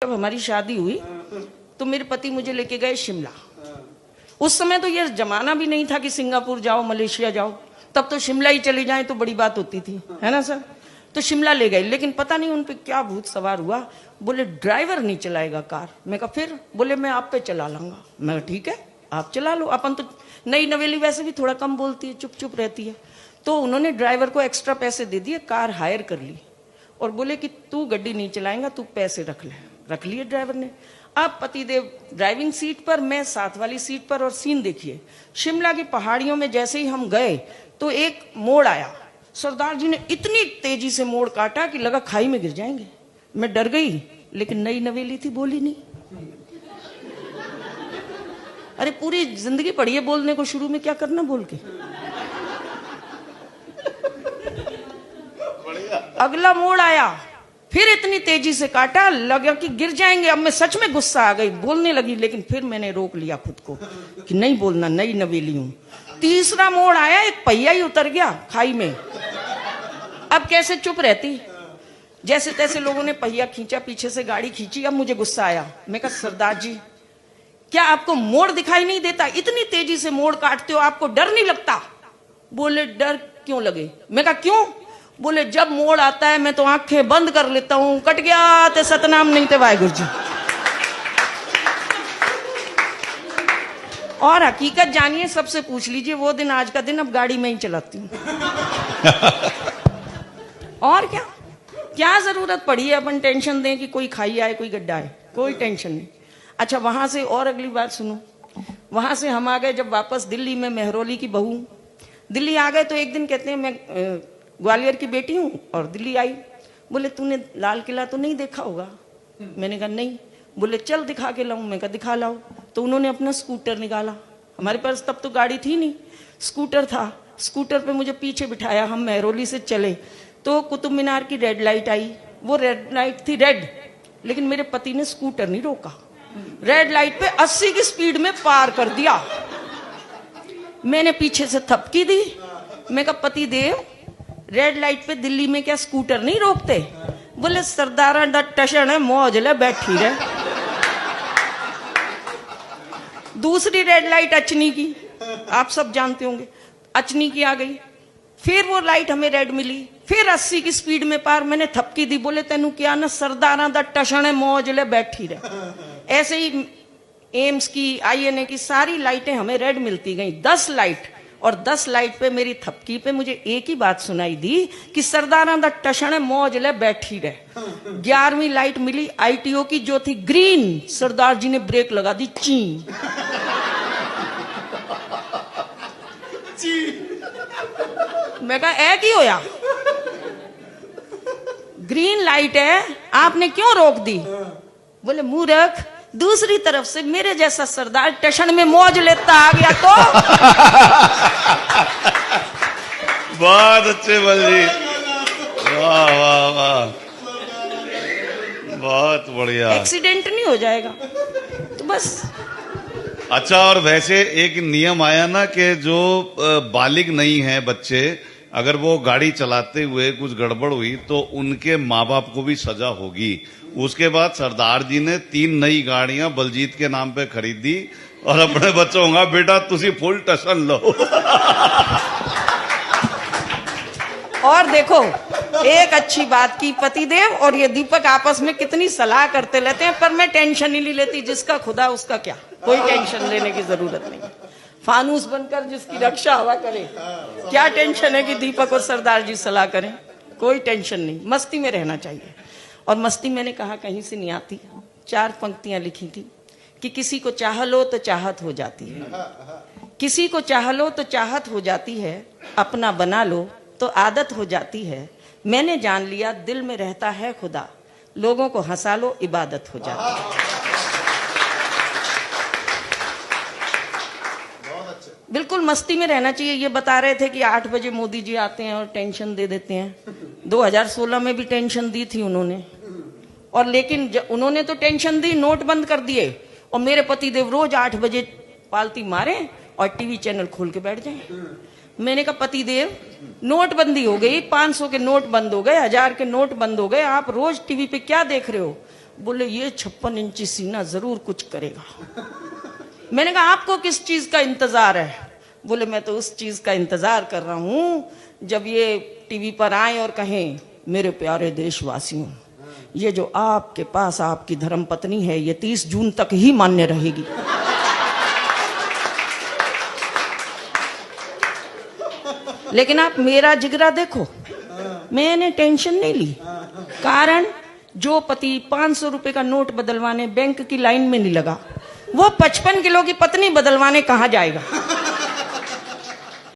जब हमारी शादी हुई तो मेरे पति मुझे लेके गए शिमला। उस समय तो ये जमाना भी नहीं था कि सिंगापुर जाओ, मलेशिया जाओ, तब तो शिमला ही चले जाएं तो बड़ी बात होती थी, है ना सर। तो शिमला ले गए, लेकिन पता नहीं उन पे क्या भूत सवार हुआ। बोले ड्राइवर नहीं चलाएगा कार। मैं कहा फिर? बोले मैं आप पे चला लाऊंगा। मैं ठीक है आप चला लो, अपन तो नई नवेली वैसे भी थोड़ा कम बोलती है, चुप चुप रहती है। तो उन्होंने ड्राइवर को एक्स्ट्रा पैसे दे दिए, कार हायर कर ली और बोले कि तू गड्डी नहीं चलाएगा, तू पैसे रख ले। रख लिए ड्राइवर ने। अब पतिदेव ड्राइविंग सीट पर, मैं साथ वाली सीट पर। और सीन देखिए, शिमला की पहाड़ियों में जैसे ही हम गए तो एक मोड़ आया। सरदार जी ने इतनी तेजी से मोड़ काटा कि लगा खाई में गिर जाएंगे। मैं डर गई, लेकिन नई नवेली थी, बोली नहीं। अरे पूरी जिंदगी पड़ी है बोलने को, शुरू में क्या करना बोल के। अगला मोड़ आया, फिर इतनी तेजी से काटा, लगा कि गिर जाएंगे। अब मैं सच में गुस्सा आ गई, बोलने लगी, लेकिन फिर मैंने रोक लिया खुद को कि नहीं बोलना, नई नवेली हूं। तीसरा मोड़ आया, एक पहिया ही उतर गया खाई में। अब कैसे चुप रहती, जैसे तैसे लोगों ने पहिया खींचा, पीछे से गाड़ी खींची। अब मुझे गुस्सा आया। मैं कहा सरदार जी, क्या आपको मोड़ दिखाई नहीं देता? इतनी तेजी से मोड़ काटते हो, आपको डर नहीं लगता? बोले डर क्यों लगे? मैं कहा क्यों? बोले जब मोड़ आता है मैं तो आंखें बंद कर लेता हूं। कट गया ते सतनाम नहीं ते वाहेगुरु जी। और हकीकत जानिए, सबसे पूछ लीजिए, वो दिन आज का दिन। अब गाड़ी में ही चलाती हूँ। और क्या क्या जरूरत पड़ी है अपन टेंशन दें कि कोई खाई आए, कोई गड्ढा आए? कोई टेंशन नहीं। अच्छा, वहां से और अगली बात सुनो। वहां से हम आ गए जब वापस दिल्ली में, मेहरौली की बहू। दिल्ली आ गए तो एक दिन कहते हैं मैं ग्वालियर की बेटी हूँ और दिल्ली आई। बोले तूने लाल किला तो नहीं देखा होगा? मैंने कहा नहीं। बोले चल दिखा के लाऊं। मैं कहा दिखा लाओ। तो उन्होंने अपना स्कूटर निकाला। हमारे पास तब तो गाड़ी थी नहीं, स्कूटर था। स्कूटर पे मुझे पीछे बिठाया, हम मेहरौली से चले तो कुतुब मीनार की रेड लाइट आई। वो रेड लाइट थी रेड, लेकिन मेरे पति ने स्कूटर नहीं रोका। रेड लाइट पे 80 की स्पीड में पार कर दिया। मैंने पीछे से थपकी दी। मैं कहा पति देव, रेड लाइट पे दिल्ली में क्या स्कूटर नहीं रोकते? बोले सरदारा दा टशन है, मौज ले बैठी रहे। दूसरी रेड लाइट अचनी की, आप सब जानते होंगे, अचनी की आ गई। फिर वो लाइट हमें रेड मिली, फिर 80 की स्पीड में पार। मैंने थपकी दी। बोले तेनू क्या ना, सरदारा दा टशन है, मौज ले बैठी रहे। ऐसे ही एम्स की, आईएनए की सारी लाइटें हमें रेड मिलती गई। 10 लाइट, और 10 लाइट पे मेरी थपकी पे मुझे एक ही बात सुनाई दी कि सरदारा दा टशन है, मौज ले बैठी रहे। 11वीं लाइट मिली आईटीओ की, जो थी ग्रीन। सरदार जी ने ब्रेक लगा दी, ची। मैं कहा ऐ की होया? ग्रीन लाइट है, आपने क्यों रोक दी? बोले मूर्ख, दूसरी तरफ से मेरे जैसा सरदार स्टेशन में मौज लेता आ गया तो। बहुत अच्छे बलजी, वाह वाह वाह, बहुत बढ़िया। एक्सीडेंट नहीं हो जाएगा तो बस। अच्छा, और वैसे एक नियम आया ना कि जो बालिग नहीं है बच्चे, अगर वो गाड़ी चलाते हुए कुछ गड़बड़ हुई तो उनके माँ बाप को भी सजा होगी। उसके बाद सरदार जी ने 3 नई गाड़ियां बलजीत के नाम पे खरीदी और अपने बच्चों का बेटा तुसी फुल टशन लो। और देखो एक अच्छी बात की, पतिदेव और ये दीपक आपस में कितनी सलाह करते रहते हैं, पर मैं टेंशन ही नहीं लेती। जिसका खुदा उसका क्या, कोई टेंशन लेने की जरूरत नहीं। फानूस बनकर जिसकी रक्षा हवा करे, क्या टेंशन है कि दीपक और सरदार जी सलाह करें? कोई टेंशन नहीं, मस्ती में रहना चाहिए। और मस्ती मैंने कहा कहीं से नहीं आती। 4 पंक्तियां लिखी थी कि किसी को चाह लो तो चाहत हो जाती है, किसी को चाह लो तो चाहत हो जाती है, अपना बना लो तो आदत हो जाती है। मैंने जान लिया दिल में रहता है खुदा, लोगों को हंसा लो इबादत हो जाती है। बिल्कुल मस्ती में रहना चाहिए। ये बता रहे थे कि 8 बजे मोदी जी आते हैं और टेंशन दे देते हैं। 2016 में भी टेंशन दी थी उन्होंने, और लेकिन उन्होंने तो टेंशन दी, नोट बंद कर दिए। और मेरे पति देव रोज 8 बजे पालती मारे और टीवी चैनल खोल के बैठ जाए। मैंने कहा पति देव, नोटबंदी हो गई, 500 के नोट बंद हो गए, 1000 के नोट बंद हो गए, आप रोज टीवी पे क्या देख रहे हो? बोले ये 56 इंची सीना जरूर कुछ करेगा। मैंने कहा आपको किस चीज का इंतजार है? बोले मैं तो उस चीज का इंतजार कर रहा हूं जब ये टीवी पर आए और कहें मेरे प्यारे देशवासियों, ये जो आपके पास आपकी धर्मपत्नी है ये 30 जून तक ही मान्य रहेगी। लेकिन आप मेरा जिगरा देखो, मैंने टेंशन नहीं ली। कारण जो पति 500 रुपए का नोट बदलवाने बैंक की लाइन में नहीं लगा, वो 55 किलो की पत्नी बदलवाने कहां जाएगा?